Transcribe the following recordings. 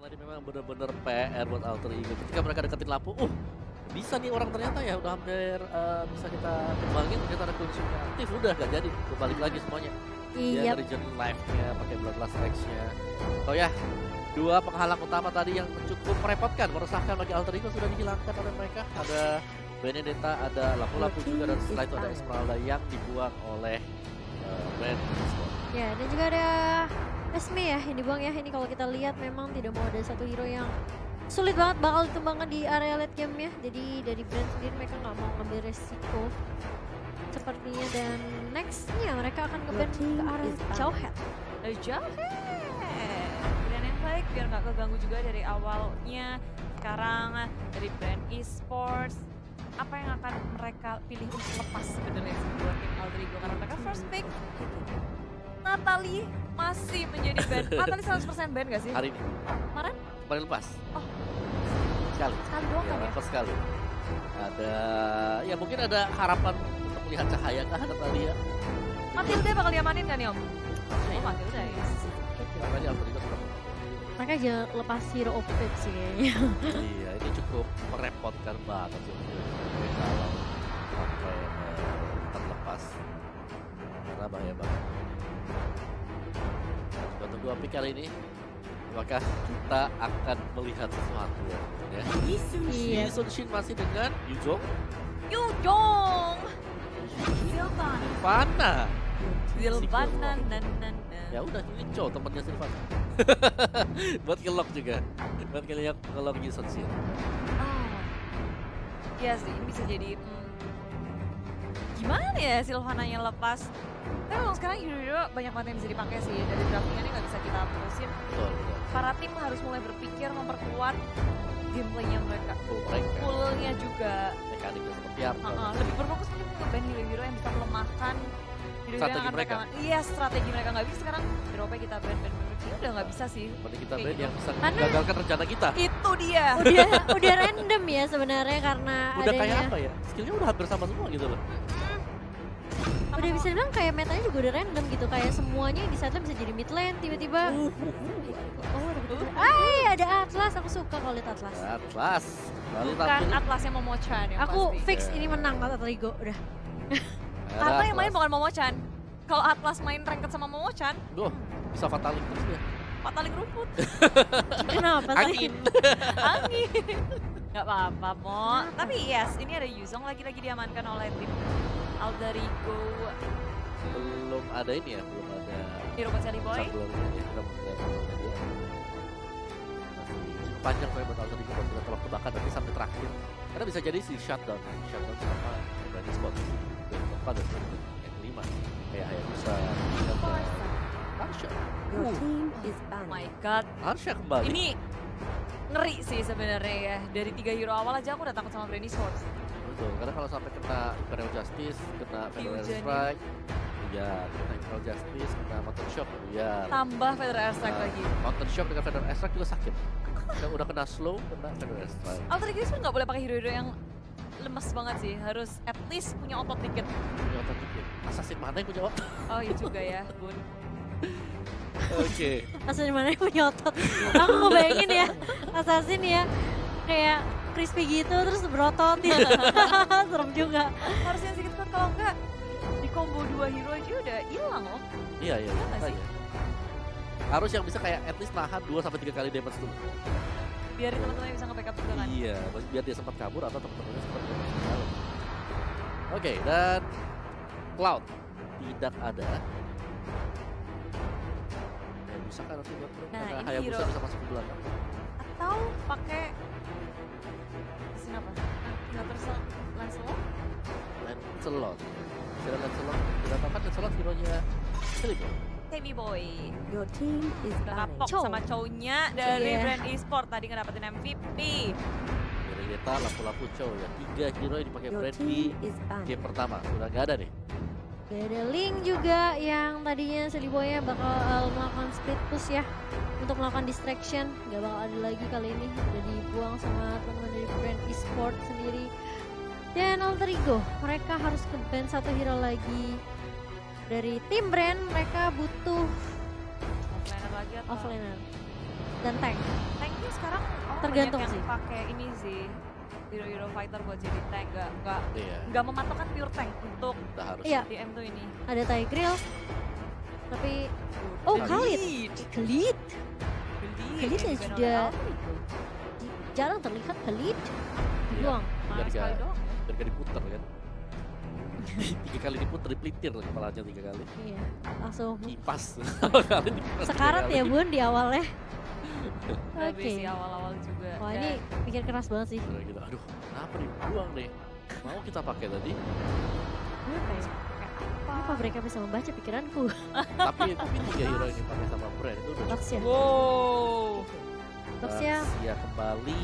tadi memang bener-bener PR buat Alter Ego. Ketika mereka deketin lampu, bisa nih orang ternyata ya udah hampir bisa kita kembangin, ternyata ada kuncinya aktif, udah gak jadi, berbalik lagi semuanya. Dia region life-nya, pakai Bloodlust X-nya. Oh ya, dua penghalang utama tadi yang cukup merepotkan, meresahkan bagi Alter Ego sudah dihilangkan oleh mereka. Ada Benedetta, ada lampu-lampu juga, dan setelah itu ada Esmeralda yang dibuang oleh Brand. Ya, dan juga ada Esme ya yang dibuang ya. Ini kalau kita lihat memang tidak mau ada satu hero yang sulit banget bakal ditumbangkan di area late game ya. Jadi dari Brand sendiri mereka nggak mau ngambil resiko sepertinya, dan nextnya mereka akan nge-ban ke arah Jauhead. Jauhead, pilihan yang baik biar nggak keganggu juga dari awalnya. Sekarang dari Brand Esports, apa yang akan mereka pilih untuk lepas sebenarnya buat tim Alter Ego, karena mereka first pick Natalie masih menjadi ban. Natalie 100% ban gak sih? Hari ini. Kemarin? Kemarin lepas. Oh. Sekali. Sekali doang kan ya? Lepas sekali. Ada, ya mungkin ada harapan untuk melihat cahaya kah Natalia. Matilda bakal diamanin kan ya Om? Harusnya Oh ya. Matilda ya. Karena tadi Alter Ego tetap. Mereka jangan lepas hero opted sih kayaknya. Iya, ini cukup merepotkan banget sih kalau sampai terlepas, karena bahaya banget. Kita tunggu pick kali ini, apakah kita akan melihat sesuatu ya? Iya. Sun Shin masih dengan Yuzong, Yujong! Silvan! Pana. Silvana, Ya udah, ini Cho temannya Silvan. Buat ngelok juga, buat ngelok Sun Shin. Oh. Iya sih, ini bisa jadi gimana ya Silvananya lepas. Tapi memang sekarang hero-hero banyak banget yang bisa dipakai sih. Dari draftingannya nggak bisa kita terusin. Betul, betul. Para tim harus mulai berpikir memperkuat gameplaynya mereka. Mereka Poolnya juga. mekaniknya seperti apa? Lebih berfokus mungkin nge-ban hero-hero yang bisa melemahkan hero-hero Strategi yang akan mereka. Iya, strategi mereka nggak bisa sekarang. Hero kita ban-ban ini udah nggak bisa sih. Mending kita Kayak band gitu. yang bisa Karena- menggagalkan rencana kita. Itu dia. udah random ya sebenarnya, karena Udah kayak adanya apa ya? Skillnya udah hampir sama semua gitu loh. udah bisa dibilang kayak metanya juga udah random gitu, kayak semuanya yang di satu bisa jadi mid lane tiba-tiba. Ada Atlas, aku suka kalau lihat Atlas. Atlas. Kali Bukan tampil. Atlas yang Momochan yang Aku pasti. fix ini menang kata Ligo udah. Karena yang main Atlas. bukan Momochan. Kalau Atlas main ranked sama Momochan, Duh, bisa fatalik terus ya. pataling rumput. Kenapa sih? Angin. Angin. Gak apa-apa, Mo. Tapi yes, ini ada Yuzong lagi-lagi diamankan oleh tim Alter Ego. Belum ada ini ya, belum ada Hero buat Sally Boy. junglernya ya. Kita mau lihat junglernya dia. Masih cukup panjang saya buat Alter Ego buat kita tebak tebakan nanti sampai terakhir. Karena bisa jadi si shutdown sama Brand Spot. Yang keempat dan yang kelima. Kayak Hayabusa, Hayabusa, Arsha. Oh my god. Arsha kembali. Ini ngeri sih sebenarnya ya. Dari 3 hero awal aja aku udah takut sama Brandy Swords. Betul, karena kalau sampai kena Imperial Justice, kena Federal Fusion Strike, ya kena Imperial Justice, kena Mountain Shock, ya. Tambah Federal Airstrike lagi. Mountain Shock dengan Federal Strike juga sakit. Udah kena slow, kena Federal Strike. Alter Ego sebenarnya nggak boleh pakai hero-hero yang lemes banget sih. Harus at least punya otot dikit. Punya otot dikit. Assassin mana yang punya otot? Oh iya juga ya, Bun. Oke. Assassin mana yang punya otot? Aku ngebayangin ya, Assassin ya kayak crispy gitu terus berotot ya. Serem juga. Harusnya sedikit kuat, kalau enggak di combo 2 hero aja udah hilang loh. Iya, iya, Iya nggak makanya. Harus yang bisa kayak at least nahan 2-3 kali damage dulu. Biarin teman-teman yang bisa nge-backup juga kan. Iya, biar dia sempat kabur atau teman-temannya sempat kabur. Oke, dan Cloud tidak ada. Hayabusa kan harus buat Nah, karena ini Hayabusa hero. bisa masuk ke belakang. Atau pakai mesin apa? Lancelot? Lancelot? Lancelot. Kira Lancelot, kita tahu kan Lancelot hero-nya Philip. Heavy Boy. Your team is Udah banning. kapok Chow. sama Chow-nya dari Iya. Brand Esport tadi ngedapetin MVP. Benedetta, lampu-lampu Chow ya. 3 hero yang dipakai Your Brand di team is banning. game pertama. Sudah nggak ada nih. Gak ada Link juga yang tadinya Seliboya bakal melakukan split push ya untuk melakukan distraction. Gak bakal ada lagi kali ini, udah dibuang sama teman-teman dari Brand Esport sendiri. Dan Alter Ego, mereka harus ke ban satu hero lagi. Dari tim Brand mereka butuh Offlaner lagi atau? offlaner. dan tank. Tanknya sekarang orang Tergantung banyak sih. yang pakai ini sih. Hero fighter buat jadi tank, Iya, nggak mematokkan pure tank untuk udah harus. Iya. di M2 ini. Ada Tigreal. Tapi oh Khalid. Khalid. Khalid ya sudah jarang terlihat Khalid. Dibuang. Mahal Biar sekali gak- doang. Biar gak diputer kan. 3 kali diputer, dipelintir kepalanya 3 kali. Iya, langsung Kipas. Kali dikipas 3 sekarat kali. ya Bun di awalnya. Tapi Oke. sih awal-awal juga. Wah Dan ini pikir keras banget sih. Udah gitu, aduh kenapa dibuang nih? Mau kita pakai tadi, Kenapa ya? Kenapa mereka bisa membaca pikiranku? tapi 3 hero yang dipakai sama Brand itu udah Luxia. wow. Luxia. Basia kembali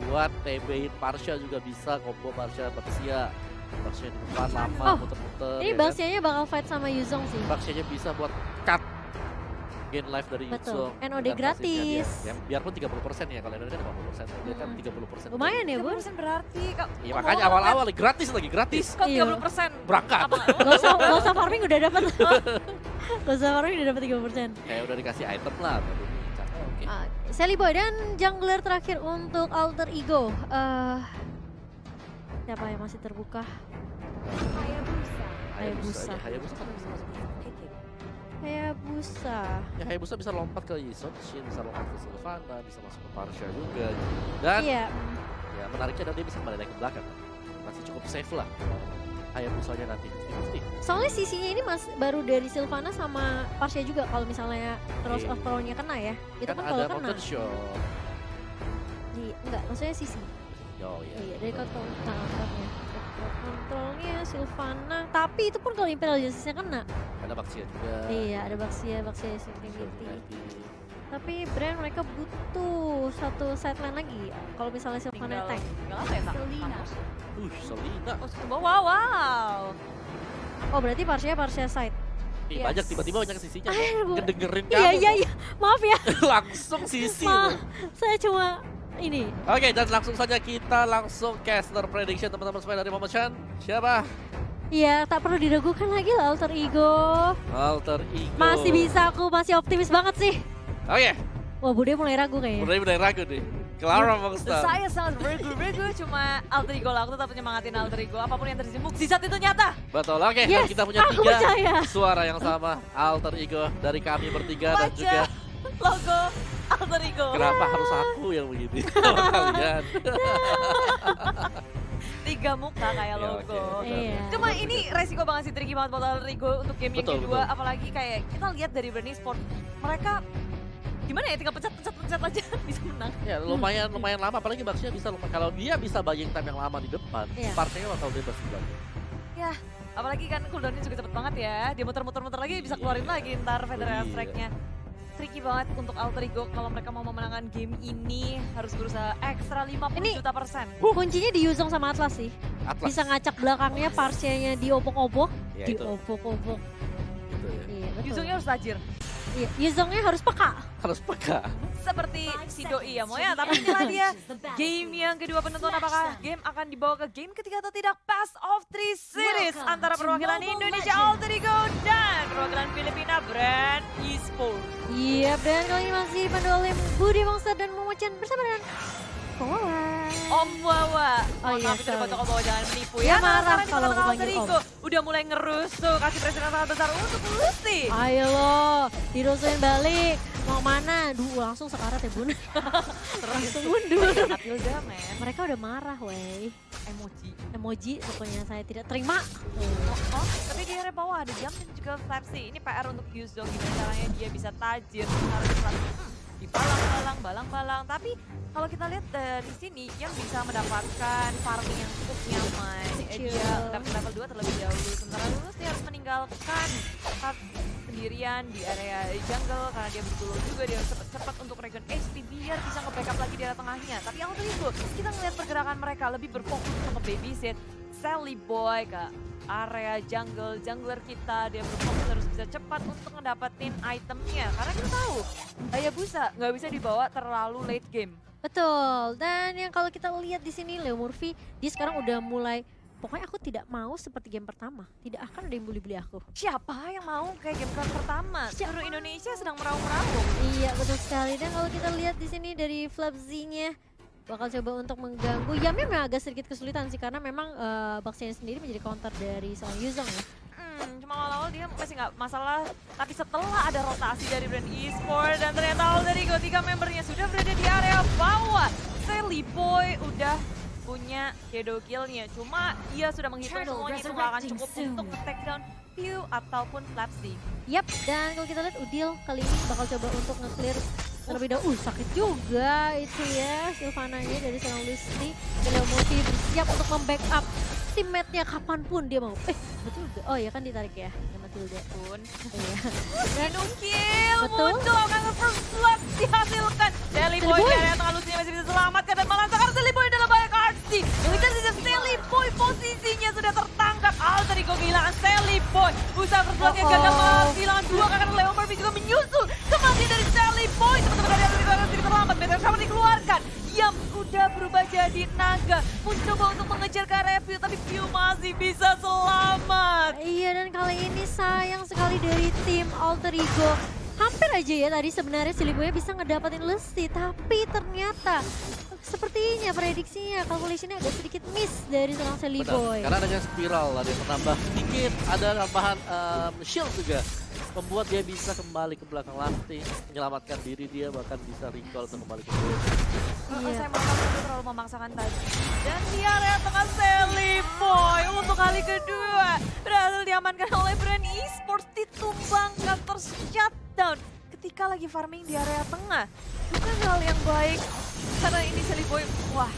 buat TB-in Parsha juga bisa combo Parsha Basia. Basia di depan lama Oh, muter-muter. Ini ya kan? Baxianya bakal fight sama Yuzong sih. Baksianya bisa buat cut gain life dari Betul. Yuzong. NOD dengan pasifnya gratis. dia. Ya, biarpun 30% ya, kalau NOD kan 50%. Dia kan 30%. Lumayan ya Bun. 30% berarti kak. Iya makanya awal-awal gratis lagi, gratis. Diskon Iya. 30%. Berangkat. Apa nggak? Gak usah farming udah dapat. Gak usah farming udah dapat 30%. Kayak udah dikasih item lah. Tapi ini cakep, oke. Sally Boy dan jungler terakhir untuk Alter Ego. Siapa yang masih terbuka? Hayabusa. Ya, Hayabusa kan bisa masuk. Hayabusa. Ya Hayabusa bisa lompat ke Yison Shin, bisa lompat ke Sylvana, bisa masuk ke Parsha juga. Dan Iya. ya menariknya adalah dia bisa kembali naik ke belakang. Masih cukup safe lah. Hayabusanya nanti 50-50. Soalnya sisinya ini baru dari Sylvana sama Parsha juga kalau misalnya Cross Oke. of Pro-nya kena ya. Itu Kan kan kalau ada kena. mountain shot. Enggak, maksudnya sisi. Oh iya. Iya, dari kontrolnya. Kontrolnya Sylvana. Tapi itu pun kalau Imperial Justice-nya kena. Ada Baxia juga. Iya, ada Baxia Security. Tapi brand mereka butuh satu sideline lagi. Kalau misalnya Sylvana tank. Tinggal apa ya kak? Kampus. Selina. Oh, wow, wow. Oh, berarti Parsha side. Ih, Yes. banyak tiba-tiba banyak sisinya. Bu. Ngedengerin Iya, kamu. iya. Maaf ya. Langsung sisi. Ma, loh. saya cuma ini. Oke, dan langsung saja kita langsung caster prediction teman-teman semua dari Momochan. Siapa? Iya, tak perlu diragukan lagi lah Alter Ego. Alter Ego. Masih bisa, aku masih optimis banget sih. Oke, Wah, Bude mulai ragu kayaknya. mulai ragu nih. Clara Monster. Saya sangat ragu, cuma Alter Ego lah. Aku tetap nyemangatin Alter Ego. Apapun yang terjadi, mukjizat itu nyata. Betul, oke. Dan Yes, kita punya aku 3 percaya. suara yang sama. Alter Ego dari kami bertiga dan juga Wajah, logo, Alter Ego. kenapa harus aku yang begini sama kalian? 3 muka kayak Ya, logo. oke, benar. Iya. Cuma ini resiko banget sih, tricky banget buat Alter Ego untuk game yang Betul, kedua. betul. Apalagi kayak kita lihat dari Brand Sport, mereka gimana ya, tinggal pencet aja bisa menang. Ya lumayan lama, apalagi Baxia bisa kalau dia bisa buying time yang lama di depan, Iya. partnya bakal bebas juga. Ya, apalagi kan cooldownnya juga cepet banget ya. Dia muter-muter lagi bisa keluarin lagi ntar Federal Iya. Strike-nya. Tricky banget untuk Alter Ego kalau mereka mau memenangkan game ini harus berusaha ekstra 50 Ini- juta persen. Kuncinya di Yuzong sama Atlas sih. Atlas. Bisa ngacak belakangnya, Parsha-nya diopok-opok. Ya, itu. Diopok-opok. Gitu ya. Iya, betul. Yuzongnya harus tajir. Iya, Yuzongnya harus peka. Harus peka. Seperti si Doi ya Moya, tapi inilah dia game yang kedua penentuan apakah game akan dibawa ke game ketiga atau tidak. Best of 3 series antara perwakilan Indonesia Alter Ego dan perwakilan Filipina Brand Esports. Iya, dan kali ini masih dipandu oleh Budi Monster dan Momochan bersama dengan Kowawa. Om Wawa. Oh iya, maaf itu sorry. dipotong Om Wawa, jangan menipu Dia ya. marah Sekarang kalau aku Alter panggil Om. Ego udah mulai ngerusuh, kasih presiden yang sangat besar untuk Lucy. Ayo lo, dirusuhin balik. Mau mana? Duh, langsung sekarat ya bun. Langsung mundur. Matilda men, Mereka udah marah, wey. emoji. Emoji pokoknya saya tidak terima. Oh, tapi di area bawah ada jump dan juga flapsy. Ini PR untuk Yuzong, gimana caranya dia bisa tajir. Harus selalu balang-balang. Tapi kalau kita lihat di sini yang bisa mendapatkan farming yang cukup nyaman. Dia level 2 terlebih dahulu. Sementara Lulus dia harus meninggalkan part sendirian di area jungle karena dia butuh low juga. Dia harus cepat-cepat untuk regen HP biar bisa nge-backup lagi di area tengahnya. Tapi yang itu kita ngeliat pergerakan mereka lebih berfokus untuk babysit Sally Boy ke area jungler kita. Dia berfokus harus bisa cepat untuk ngedapetin itemnya karena kita tahu Hayabusa nggak bisa dibawa terlalu late game. Betul. Dan yang kalau kita lihat di sini Leo Murphy, dia sekarang udah mulai pokoknya aku tidak mau seperti game pertama. Tidak akan ada yang bully-bully aku. Siapa yang mau kayak game pertama? Siapa? Seluruh Indonesia sedang meraung-raung. Iya betul sekali. Dan kalau kita lihat di sini dari Flapsy-nya bakal coba untuk mengganggu. Yamnya memang agak sedikit kesulitan sih karena memang Baxian sendiri menjadi counter dari seorang Yuzong ya. Cuma awal-awal dia masih nggak masalah. Tapi setelah ada rotasi dari brand e-sport dan ternyata Alterigo 3 membernya sudah berada di area bawah. Sally Boy udah punya shadow kill-nya. Cuma ia sudah menghitung semuanya itu nggak akan cukup untuk take down Pew ataupun Flapsy. Yap, dan kalau kita lihat Udil kali ini bakal coba untuk nge-clear terlebih dahulu. Sakit juga itu ya Sylvana-nya dari seorang Lusty. Dan Leomorphy bersiap untuk membackup teammate-nya kapanpun dia mau. Betul juga. Oh ya kan ditarik ya sama Tilda. Pun Iya. Shadow kill Betul. muncul akan first blood dihasilkan. Sally Boy di area tengah Lucy masih bisa selamatkan dan malah sekarang Sally Boy dalam bahaya Karsi. Kita sisa Sally Boy posisinya sudah tertangkap. Alterigo kehilangan Sally Boy. Usaha first blood-nya gagal malah kehilangan 2 karena Leo Murphy juga menyusul kematian dari Sally Boy. Teman-teman dari Alterigo akan sedikit terlambat. Meteor Shower dikeluarkan. Yam udah berubah jadi naga. Mencoba untuk mengejar ke area Pew tapi Pew masih bisa selamat. Iya, dan kali ini sayang sekali dari tim Alterigo. Hampir aja ya tadi sebenarnya Siliboya bisa ngedapetin Lusty, tapi ternyata sepertinya prediksinya, calculation-nya agak sedikit miss dari seorang Sally Benar, Boy. karena adanya spiral, ada yang menambah sedikit, ada tambahan shield juga. Membuat dia bisa kembali ke belakang lasting, menyelamatkan diri dia, bahkan bisa recall untuk kembali ke base. Saya merasa itu terlalu memaksakan tadi. Dan di area tengah Sally Boy untuk kali kedua berhasil diamankan oleh brand esports, ditumbangkan ter-shutdown ketika lagi farming di area tengah. Bukan hal yang baik karena ini Sally Boy, wah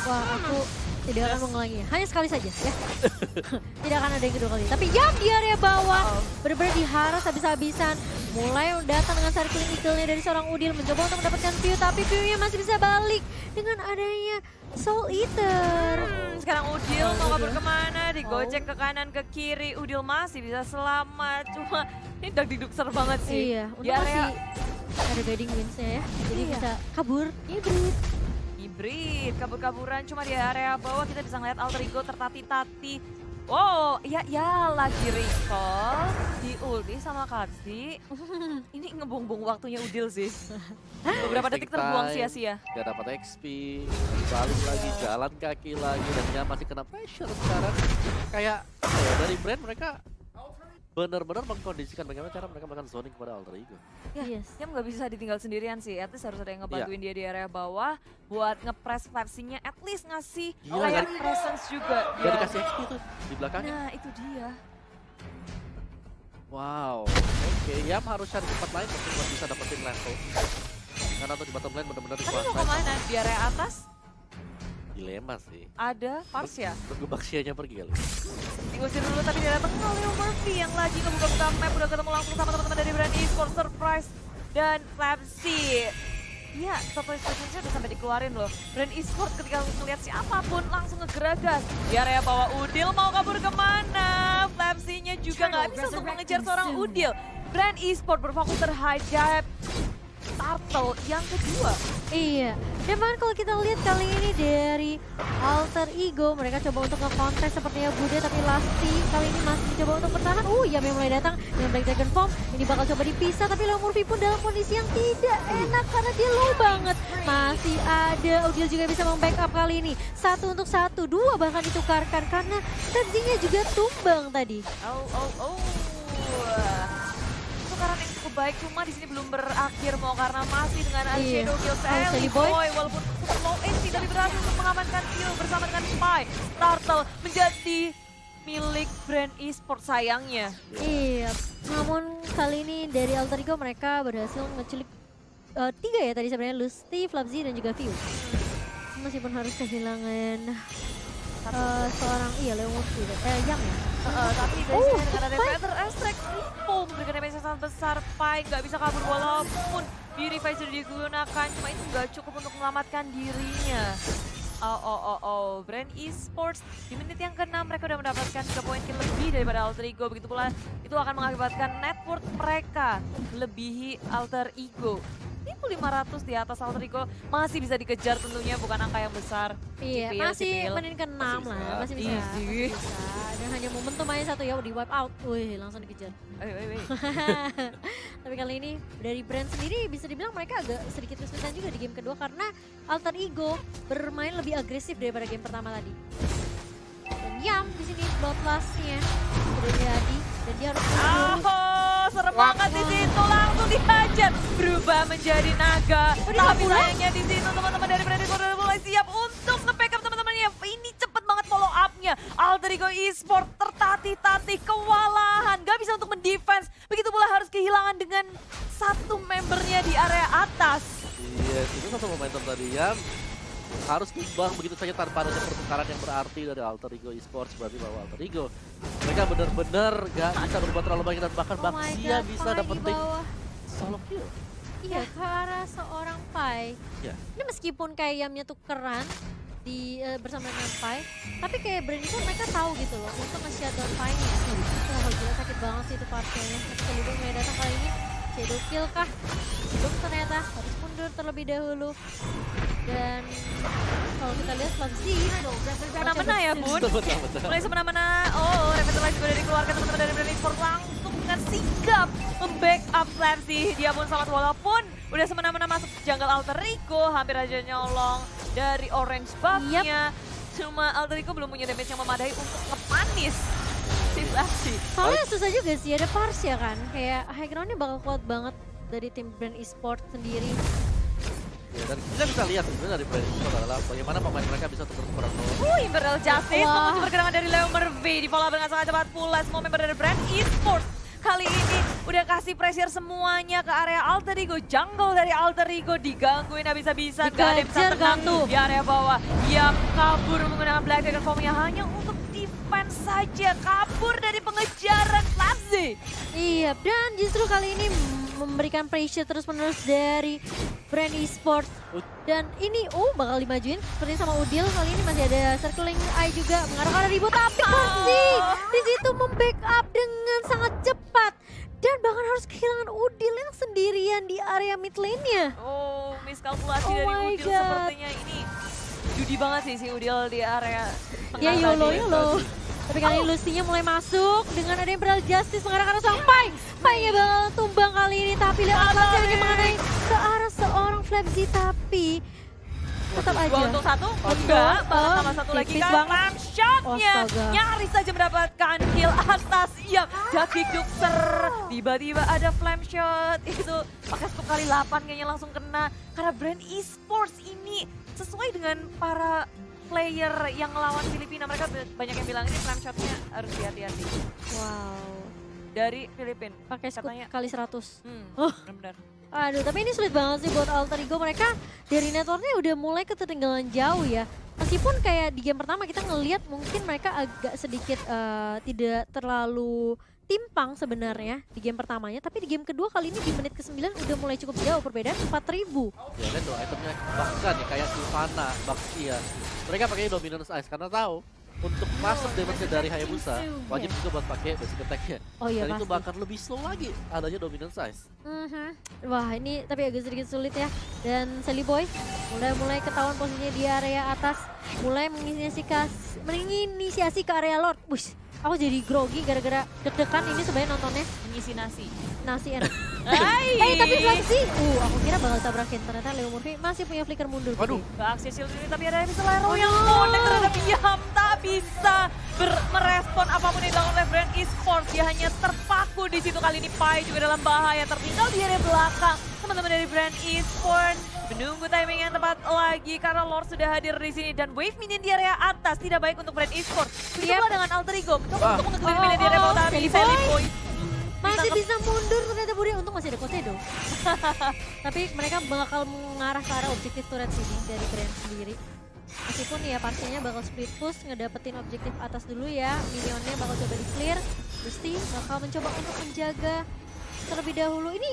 Aku tidak akan mengulanginya, hanya sekali saja ya. Tidak akan ada yang kedua kali. Tapi Yam di area bawah benar-benar diharas habis-habisan. Mulai datang dengan circling eagle-nya dari seorang Udil mencoba untuk mendapatkan Pew, tapi Pew-nya masih bisa balik dengan adanya Soul Eater. Sekarang Udil mau kabur kemana? Digocek ke kanan ke kiri. Udil masih bisa selamat. Cuma ini dagdikdukser banget sih. Iya, Di untuk area masih ada guiding wings-nya ya. Jadi Iya. bisa kabur, hibrid. hibrid, kabur-kaburan. Cuma di area bawah kita bisa ngeliat Alterigo tertati-tati. Wow, ya lagi recall di ulti sama Katsi. Ini ngebung-bung waktunya Udil sih. Beberapa detik terbuang sia-sia. Gak dapat XP, balik lagi, jalan kaki lagi, dan dia masih kena pressure sekarang. Kayak apa ya, dari brand mereka benar-benar mengkondisikan bagaimana cara mereka melakukan zoning kepada Alterigo. Ya, Yes. dia nggak bisa ditinggal sendirian sih. At least harus ada yang ngebantuin dia di area bawah buat nge-press flapsing-nya. At least ngasih Gila, kayak kan? presence juga. Gak dikasih XP tuh di belakangnya. Nah, itu dia. Wow, oke, Yam harus cari tempat lain untuk bisa dapetin level. Karena untuk di bottom lane benar-benar Tapi mau dikuasai. kemana? Di area atas Dilema sih. ada Parsya. Tunggu Baxianya pergi kali. Diusir dulu tapi dia datang Leo Murphy yang lagi ngebuka-buka map. Udah ketemu langsung sama teman-teman dari brand esports, Surprise dan Flapsy. Iya, surprise presence-nya udah sampai dikeluarin loh. Brand esports ketika ngeliat siapapun langsung ngegeragas. Di area bawah Udil mau kabur kemana? Flapsy-nya juga nggak bisa untuk mengejar seorang Udil. Brand esports berfokus terhadap Turtle yang kedua. Iya, dan bahkan kalau kita lihat kali ini dari Alter Ego, mereka coba untuk nge-counter sepertinya Bude, tapi Lasty kali ini masih mencoba untuk bertahan. Yam yang mulai datang dengan Black Dragon Form, ini bakal coba dipisah, tapi Leo Murphy pun dalam kondisi yang tidak enak karena dia low banget. Masih ada, Udil juga bisa membackup kali ini. 1 untuk 1, 2 bahkan ditukarkan karena tensinya juga tumbang tadi. Tukaran yang cukup baik, cuma di sini belum berakhir mau karena masih dengan Iya. Shadow Kill Sally Sally Boy. Boy walaupun cukup low HP tapi berhasil untuk mengamankan kill bersama dengan Spy. Turtle menjadi milik brand esports sayangnya. Iya, namun kali ini dari Alter Ego mereka berhasil ngeculik 3 ya tadi sebenarnya, Lusty, Flapsy dan juga View. Meskipun harus kehilangan seorang Leo Murphy, Yam ya. Tapi dari sini dengan ada Feather Astrek Ripple memberikan damage yang sangat besar. Pai nggak bisa kabur walaupun di revive sudah digunakan, cuma itu nggak cukup untuk menyelamatkan dirinya. Brand esports di menit yang ke-6 mereka udah mendapatkan 3 poin kill lebih daripada Alter Ego. Begitu pula itu akan mengakibatkan net worth mereka melebihi Alter Ego. 1.500 di atas Alter Ego masih bisa dikejar tentunya, bukan angka yang besar. Iya, Cipil, masih cipil. menit ke-6 Masih lah, masih bisa, Easy. masih bisa. Dan hanya momentum aja satu ya, di wipe out. Wih, langsung dikejar. Wih. Tapi kali ini dari brand sendiri bisa dibilang mereka agak sedikit kesulitan juga di game kedua karena Alter Ego bermain lebih agresif daripada game pertama tadi. Dan Yam di sini Bloodlust-nya sudah jadi dan dia harus mundur. Oh, serem banget di situ, langsung dihajar. Berubah menjadi naga. Tapi sayangnya di situ teman-teman dari Brand Esports udah mulai siap untuk nge-backup teman-temannya. Ini cepet banget follow up-nya. Alter Ego Esports tertatih-tatih, kewalahan. Gak bisa untuk mendefense. Begitu pula harus kehilangan dengan satu membernya di area atas. Iya, itu satu momentum tadi ya. Harus tumbang begitu saja tanpa adanya pertukaran yang berarti dari Alter Ego Esports. Berarti bahwa Alter Ego mereka benar-benar gak bisa berbuat terlalu banyak dan bahkan Oh my Baxia God, bisa Pai di dapetin bawah. solo kill. Iya, ke arah seorang Pai. Ya. Ini meskipun kayak Yamnya tukeran di bersama dengan Pai, tapi kayak Brand itu mereka tahu gitu loh untuk nge-shutdown Pai-nya. Wah, gila sakit banget sih itu partinya. Sekali mulai datang kali ini. Shadow kill kah? Belum ternyata, harus mundur terlebih dahulu. Dan kalau kita lihat Flamsy, Semena-mena ya Bun. Betul. Mulai semena-mena. Oh, Revitalize juga dari keluarga teman-teman dari Brand Esports langsung dengan sigap membackup Flamsy. Dia pun selamat walaupun udah semena-mena masuk jungle Alter Ego, hampir aja nyolong dari orange buff-nya. Cuma Alter Ego belum punya damage yang memadai untuk ngepanis si Flamsy. soalnya susah juga sih, ada Parsia kan. Kayak high ground-nya bakal kuat banget dari tim Brand Esports sendiri. Ya, dan kita bisa lihat sebenarnya dari Brand Esports adalah bagaimana pemain mereka bisa tukar-tukaran solo. Imperial Justice Wah. menuju pergerakan dari Leo Murphy di follow dengan sangat cepat pula semua member dari Brand Esports. Kali ini udah kasih pressure semuanya ke area Alter Ego. Jungle dari Alter Ego digangguin habis-habisan. Gak ada yang bisa Dikejar tenang Gantu. di area bawah. Yang kabur menggunakan Black Dragon Form-nya hanya untuk defense saja. Kabur dari pengejaran Flamsy. Iya, dan justru kali ini memberikan pressure terus-menerus dari Brand Esports. Dan ini, bakal dimajuin seperti sama Udil. Kali ini masih ada circling eye juga mengarah ke arah ribut. Tapi Flamsy di situ membackup dengan sangat cepat. Dan bahkan harus kehilangan Udil yang sendirian di area mid lane-nya. Oh, miskalkulasi Oh dari my Udil God. sepertinya ini. Judi banget sih si Udil di area Ya tengah tadi. YOLO. Tapi kali ini Lucy-nya mulai masuk dengan ada Imperial Justice mengarah ke arah sang Pai. Pai-nya bakal tumbang kali ini, tapi lihat Atlasnya hanya mengenai ke arah seorang Flamsy, tapi tetap aja. 2 untuk 1, Betul. enggak, malah tambah satu lagi Tipis kan, banget. ram shotnya Astaga. nyaris saja mendapatkan kill atas Yam. Dakik Duxer, tiba-tiba ada flame shot, itu pakai scope kali 8 kayaknya langsung kena. Karena Brand Esports ini sesuai dengan para player yang ngelawan Filipina, mereka banyak yang bilang ini flame shotnya harus hati-hati. Wow. Dari Filipina, Pakai scoop katanya. kali 100. Oh, Oh. benar. Aduh, tapi ini sulit banget sih buat Alter Ego. Mereka dari networknya udah mulai ketertinggalan jauh ya. Meskipun kayak di game pertama kita ngelihat mungkin mereka agak sedikit tidak terlalu timpang sebenarnya di game pertamanya. Tapi di game kedua kali ini di menit ke-9 udah mulai cukup jauh, perbedaan 4000. Ya kan tuh itemnya bahkan ya kayak Sylvana, Baxia. Mereka pakai Dominance Ice karena tahu untuk masuk damage dari Hayabusa wajib juga buat pakai basic attack-nya. Oh iya Dan itu pasti. bakal lebih slow lagi adanya Dominance Ice. Wah, ini tapi agak sedikit sulit ya. Dan Sally Boy mulai ketahuan posisinya di area atas, mulai menginisiasi ke area Lord. Wush, aku jadi grogi gara-gara deg-degan ini sebenarnya nontonnya. Mengisi nasi. Nasi enak. Hai. Tapi Flamsy, aku kira bakal tabrakin. Ternyata Leo Murphy masih punya flicker mundur. Waduh. Gede. Gak aksi shield ini tapi ada Misalero yang connect terhadap Yam, tak bisa merespon apapun yang dilakukan oleh Brand Esports. Dia hanya terpaku di situ. Kali ini Pai juga dalam bahaya, tertinggal di area belakang. Teman-teman dari Brand Esports menunggu timing yang tepat lagi karena Lord sudah hadir di sini dan wave minion di area atas tidak baik untuk Brand Esports. Begitu pula dengan Alter Ego, mencoba untuk mengeklir minion di area bawah tapi Sally Sally Boy. Boy Masih bisa mundur ternyata Budi, untung masih ada Kosedo. Tapi mereka bakal mengarah ke arah objektif turret sini dari Brand sendiri. Meskipun ya partinya bakal split push, ngedapetin objektif atas dulu ya. Minionnya bakal coba di clear. Gusti bakal mencoba untuk menjaga terlebih dahulu. Ini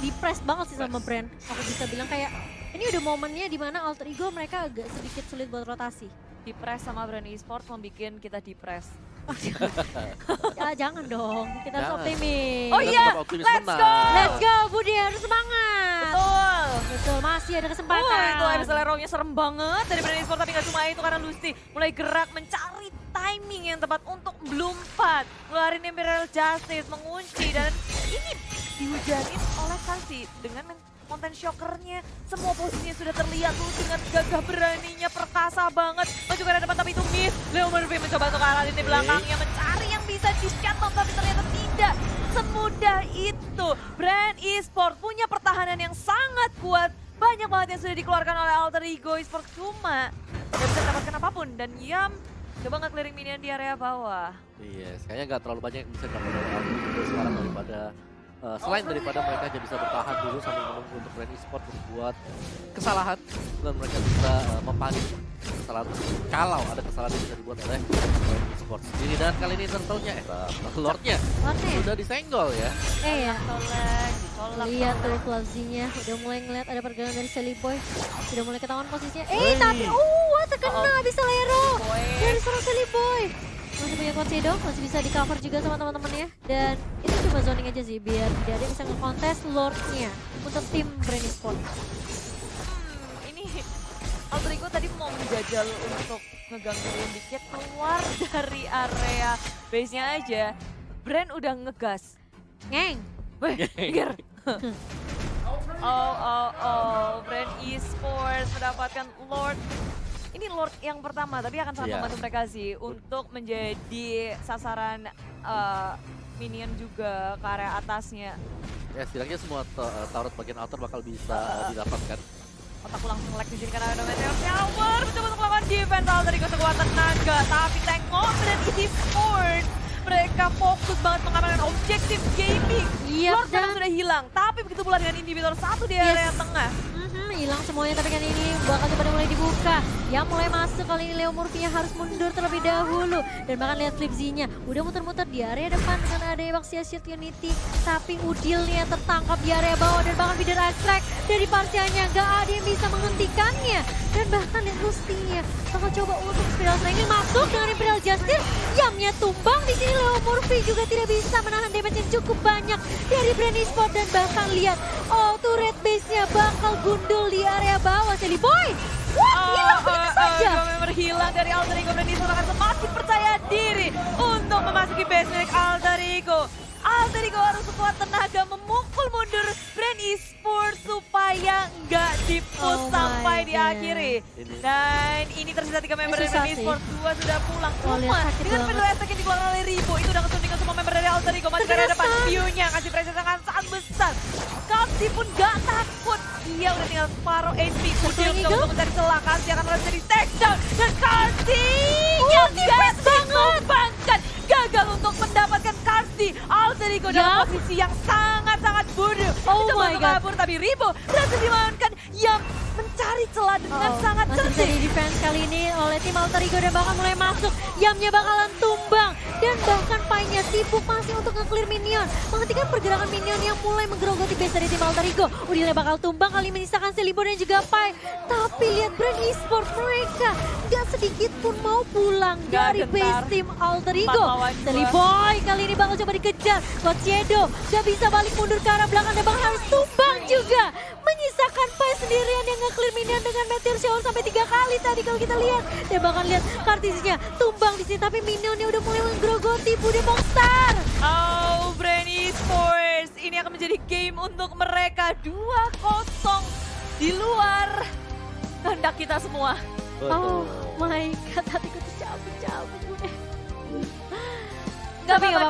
di press banget sih sama Brand. Aku bisa bilang kayak ini udah momennya dimana Alter Ego mereka agak sedikit sulit buat rotasi. di-press sama Brand Esports membuat kita di-press. Ya jangan dong, kita harus Jangan. optimis. Oh Kita iya, tetap optimis let's menang. go! Let's go Budi, harus semangat. Betul. Betul, masih ada kesempatan. Wah, itu Abyssal-nya serem banget dari Brand Esports, tapi nggak cuma itu karena Lusty mulai gerak mencari timing yang tepat untuk belum 4. Ngeluarin Imperial Justice, mengunci, dan ini dihujanin oleh Karsi dengan konten shockernya. Semua posisinya sudah terlihat tuh dengan gagah beraninya, perkasa banget. Maju ke arah depan tapi itu miss. Leo Murphy mencoba untuk arah di belakangnya, mencari yang bisa di-shutdown tapi ternyata tidak semudah itu. Brand Esports punya pertahanan yang sangat kuat. Banyak banget yang sudah dikeluarkan oleh Alter Ego Esports, cuma nggak bisa mendapatkan apapun. Dan Yam coba nge-clearing minion di area bawah. Iya, kayaknya nggak terlalu banyak yang bisa dilakukan oleh Alter Ego sekarang daripada selain daripada mereka hanya bisa bertahan dulu sambil menunggu untuk Brand Esports berbuat kesalahan dan mereka bisa mempanik kesalahan kalau ada kesalahan yang bisa dibuat oleh Brand Esports sendiri. Dan kali ini tentunya Lordnya sudah disenggol ya. Ya. Ditolak. Lihat tuh Flavzy-nya udah mulai ngeliat ada pergerakan dari Sally Boy. Sudah mulai ketahuan posisinya. Wey. Tapi terkena bisa Lero dari seorang Sally Boy. Masih punya Concedo, masih bisa di cover juga sama teman-temannya. Dan itu cuma zoning aja sih biar tidak ada yang bisa nge-kontes Lord-nya untuk tim Brand Esports. Ini Alter Ego tadi mau menjajal untuk ngegangguin dikit, keluar dari area base-nya aja. Brand udah ngegas. Ngeng. Weh, minggir. Brand Esports mendapatkan Lord. Ini Lord yang pertama, tapi akan sangat membantu mereka sih untuk menjadi sasaran minion juga ke area atasnya. Ya setidaknya semua turret bagian outer bakal bisa didapatkan. Otakku langsung lag di sini karena ada Meteor Shower. Mencoba untuk melakukan defense Alter Ego sekuat tenaga. Tapi tengok Brand Esports, mereka fokus banget mengamankan objektif gaming. Lord sekarang sudah hilang, tapi begitu pula dengan individual satu di area tengah. Hilang semuanya, tapi kan ini bakal coba mulai dibuka. Yang mulai masuk kali ini Leo Murphy-nya harus mundur terlebih dahulu. Dan bahkan lihat Flipzy-nya udah muter-muter di area depan dengan ada Evaxia Shield Unity. Tapi Udilnya tertangkap di area bawah dan bahkan Feeder Extract dari Parsianya gak ada yang bisa menghentikannya. Dan bahkan lihat Lusty-nya bakal coba untuk Spiral Strangling masuk dengan Imperial Justice. Yamnya tumbang di sini. Leo Murphy juga tidak bisa menahan damage yang cukup banyak dari Brand Esports. Dan bahkan lihat turret base-nya bakal gundul di area bawah. Sally Boy, hilang begitu saja. Member hilang dari Alter Ego. Brand Esports akan semakin percaya diri untuk memasuki base milik Alter Ego. Alter Ego harus sekuat tenaga memukul mundur Brand Esports supaya nggak di-push sampai diakhiri. Dan ini tersisa 3 member dari Brand Esports, 2 sudah pulang. Cuma dengan pedal attack yang dikeluarkan oleh Ribo, itu udah kesuntikan semua member dari Alter Ego. Masih ke depan view-nya, kasih pressure sangat besar. Karsi pun gak takut, dia udah tinggal separuh HP. Udil mencoba untuk mencari celah, Karsi akan menjadi takedown. Dan Karsi yang ditumbangkan, gagal untuk mendapatkan Karsi. Alter Ego dalam posisi yang sangat-sangat bodoh. Mencoba untuk kabur, tapi Ribo berhasil dimanfaatkan yang mencari celah dengan sangat masih bisa cerdik. di defense kali ini oleh tim Alter Ego dan bahkan mulai masuk. Yamnya bakalan tumbang dan bahkan Pai-nya sibuk masih untuk nge-clear minion. Menghentikan pergerakan minion yang mulai menggerogoti base dari tim Alter Ego. Udilnya bakal tumbang kali menyisakan Selibo dan juga Pai. Tapi lihat Brand Esports mereka gak sedikit pun mau pulang dari base tim Alter Ego. Seliboy kali ini bakal coba dikejar. Cochedo gak bisa balik mundur ke arah belakang dan bakal harus tumbang juga. Menyisakan Pai sendirian yang nge-clear minion dengan Meteor Shower sampai 3 kali tadi kalau kita lihat. Dan bahkan lihat Kartisinya tumbang di sini, tapi minionnya udah mulai menggerogoti Bude Monster. Brand Esports, ini akan menjadi game untuk mereka 2-0 di luar kehendak kita semua. Oh my god, hatiku tercabut-cabut Bude. Gak apa-apa,